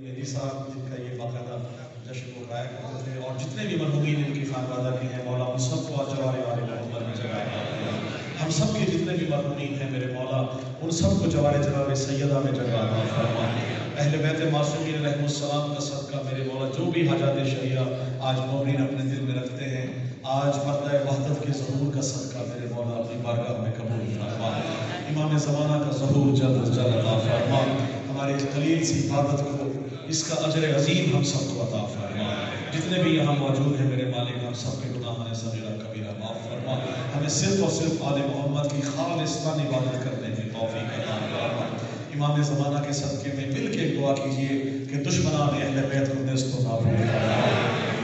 मेहदी साहब जिनका ये बाकायदा जश्न को कराया करते थे, और जितने भी मरहूमीन इनकी खानवादा के हैं मौला उन सबको जवारे वाले मोहम्मद में जगह अता। हम सब के जितने भी मरहूमीन हैं मेरे मौला उन सबको जवारे जनाब सैयदा में जगह अता फरमा। अहले बैत मासूमीन अलैहिमुस्सलाम का सदका मेरे मौला जो भी हाजात शरिया आज मोमिन अपने दिल में रखते हैं, आज मर्द वहदत के ज़हूर का सदका मेरे मौला अपनी बारगाह में कबूल फरमा। इमाम ज़माना का ज़हूर जल्द जल्द अता फरमा। हमारे इस कलील सी इबादत को इसका अजर अजीम हम सबको अता फरमा। जितने भी यहाँ मौजूद हैं मेरे मालिक हम सब के गुनाह सगीरा कबीरा माफ़ फरमा। हमें सिर्फ और सिर्फ आले मोहम्मद की खालिस्तान इबादत करने की तौफीक अता फरमा। इमाम ज़माना के सदक़े में मिल के दुआ कीजिए कि दुश्मनान अहले बैत को नेस्त व नाबूद फरमा।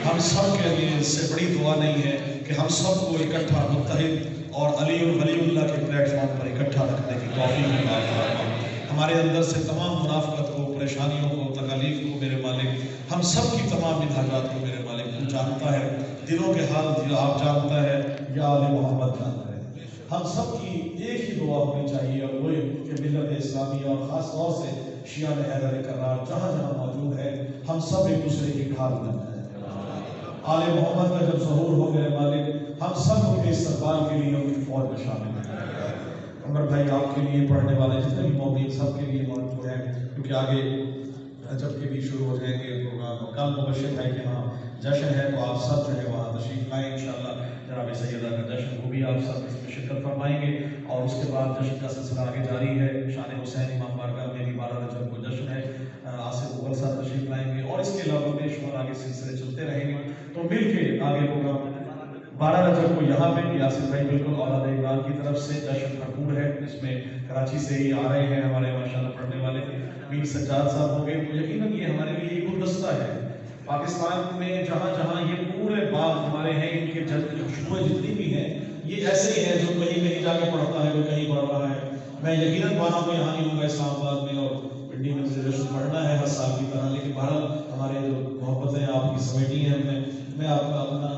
हम सब के लिए इससे बड़ी दुआ नहीं है कि हम सबको इकट्ठा मुत्तहिद और अली वलीउल्लाह के प्लेटफॉर्म पर इकट्ठा रखने की तौफीक अता फरमा। हमारे अंदर से तमाम मुनाफ़क़त को, परेशानियों को, तकालीफ को मेरे मालिक हम सब की तमाम मिनहाजात को मेरे मालिक तू जानता है, दिलों के हाल आप जानता है, या आले मोहम्मद जानता है। हम सब की एक ही दुआ होनी चाहिए और वो कि मिल्लत इस्लामी और ख़ास तौर से शिया हैदर करार जहाँ जहाँ मौजूद है हम सब एक दूसरे की ढाल बन जाए। आले मोहम्मद का जब ज़हूर हो मेरे मालिक हम सब उनके इस्तक़बाल के लिए उनकी फ़ौज में शामिल हैं। उमर भाई आपके लिए पढ़ने वाले जितने भी मौजूद सब के लिए मौजूद हैं, क्योंकि आगे रजब के भी शुरू हो जाएंगे प्रोग्राम। कल मुबश्शिर भाई के यहाँ जश्न है तो आप सब जो है वहाँ तशरीफ़ लाएँ इंशाअल्लाह। जनाब सैयदा का जश्न वो भी आप सब इसमें शिरकत फरमाएंगे और उसके बाद जश्न का सिलसिला आगे जारी है। शान हुसैन इमाम बारगाह में भी 12 रजब को जश्न है, आसिफ मुगल साहब तशरीफ़ लाएंगे और इसके अलावा बेशुमार आगे सिलसिले चलते रहेंगे। तो मिल के आगे प्रोग्राम 12 रजब को यहाँ पे यासिर भाई बिल्कुल औलाद इमरान की तरफ से जश्न भरपूर है, इसमें कराची से ही आ रहे हैं हमारे माशाल्लाह पढ़ने वाले मीर सज्जाद साहब हो गए। तो यकीनन ये हमारे लिए एक गुलदस्ता है। पाकिस्तान में जहाँ जहाँ ये पूरे बाग हमारे हैं, इनके खुशबुएं जितनी भी हैं ये ऐसे ही हैं जो कहीं कहीं जाके पढ़ता है, कोई कहीं पढ़ रहा है। मैं यकीनन माना को यहाँ नहीं हूँगा इस्लामाबाद में और पिंडी में से जश्न पढ़ना है हर साल की तरह, लेकिन बहरहाल हमारे जो मोहब्बतें आपकी समेटी हैं मैं आपका अपना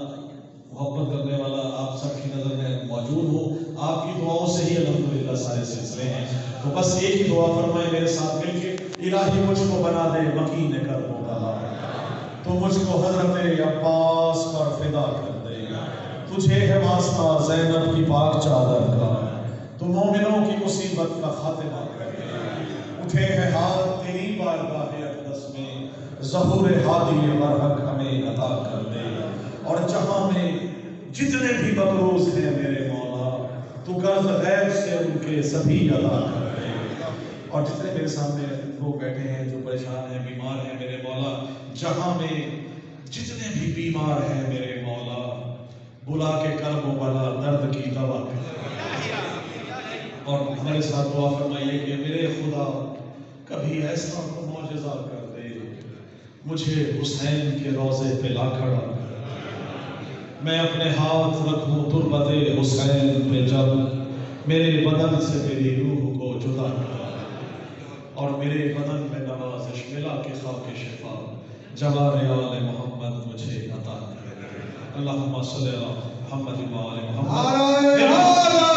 मोहब्बत करने वाला आप सबकी नज़र में मौजूद हूँ। आपकी दुआओं से ही अल्हम्दुलिल्लाह सारे सिलसिले हैं। तो बस एक ही दुआ फरमाए मेरे साथ मिलके, इलाही मुझको बना दे मकीन कर मोहला, तो मुझको हज़रत अब्बास पर फिदा कर दे। तुझे है वास्ता ज़ैनब की पाक चादर का, तो मोमिनों की मुसीबत का खातिमा कर दे। उठे है हाथ तेरी बारगाह अक़दस में, ज़हूर हादी बरहक हमें अता कर दे। और जहाँ में जितने भी मकरूज़ हैं मेरे मौला तू कर्ज़ गैब से उनके सभी अदा कर दे। और जितने मेरे सामने लोग बैठे हैं जो परेशान हैं, बीमार हैं मेरे मौला, जहाँ में जितने भी बीमार हैं मेरे मौला बुला के कर्ब वाला दर्द की दवा कर। और हमारे साथ दुआ फरमाइए कि मेरे खुदा कभी ऐसा तो मौजज़ा कर दे, मुझे हुसैन के रोज़े पे ला खड़ा कर, मैं अपने हाथ रखूं तुरबते हुसैन पे जब मेरे बदन से मेरी रूह को जुदा कर, और मेरे बदन में नवाज़िश मिला के खाके शिफा जवारे आले मोहम्मद मुझे अता कर। अल्लाहुम्मा सल्ली अला मुहम्मद व आले मोहम्मद।